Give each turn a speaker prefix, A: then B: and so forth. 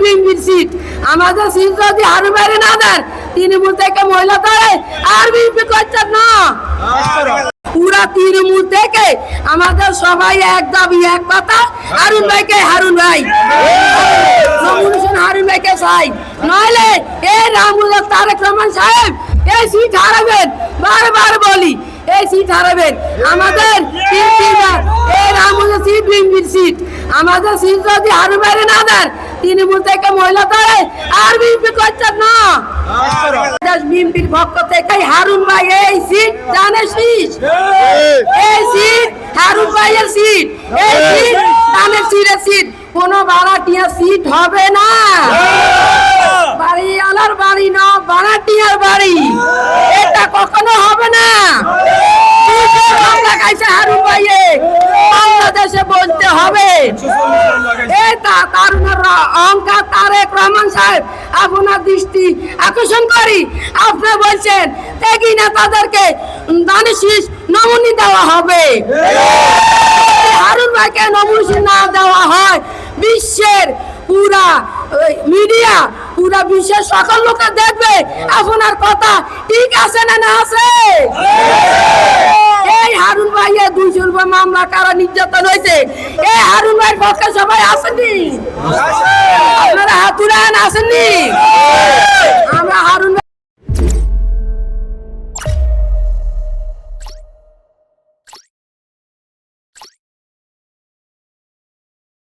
A: বিএনপির সিট, আমাদের সিট যদি হারুন ভাই না দেন তৃণমূল থেকে মহিলা ধরে আর বিএনপি করছে না। পুরা তৃণমূল থেকে আমাদের সবাই এক দাবি এক কথা, হারুন ভাইকে, হারুন ভাই নমিনেশন হারুন ভাইকে চাই, নইলে এই রামুল্লাহ তারেক রহমান সাহেব এই সিট হারাবেন, বারবার বলি এই সিট হারাবেন। আমাদের এই রামুল্লাহ সিট বিএনপির সিট, আমাদের সিট যদি হারুন ভাই না দেন তৃণমূল থেকে মহিলা ধরে আর বিএনপি করছে না। বিএনপির পক্ষ থেকে হারুন ভাই এই সিট জানিস, এই সিট হারুন ভাইয়ের সিট, এই সিট দানের সিটের সিট, কোন ভাড়াটিয়া সিট হবে না। বাড়িওয়ালার বাড়ি না, ভাড়াটিয়ার বাড়ি, এটা কখনো হবে না। হারুন ভাইয়ে বাংলাদেশে বলতে হবে। অহংকার তারেক রহমান সাহেব, আপনার দৃষ্টি আকর্ষণ করি, আপনি বলছেন ত্যাগী নেতাদেরকে দানিশ নমুনি দেওয়া হবে। হারুন ভাইকে নমুনি না দেওয়া হয়, বিশ্বের পুরা মিডিয়া, পুরা বিশ্বের সকল লোকে দেখবে আপনার কথা ঠিক আছে না না আছে। এই হারুন ভাইয়ের 200 মামলা কারা নির্যাতন হয়েছে, এই হারুন ভাইয়ের পক্ষে সবাই আসেননি, আপনারা হাতুরান আসেননি।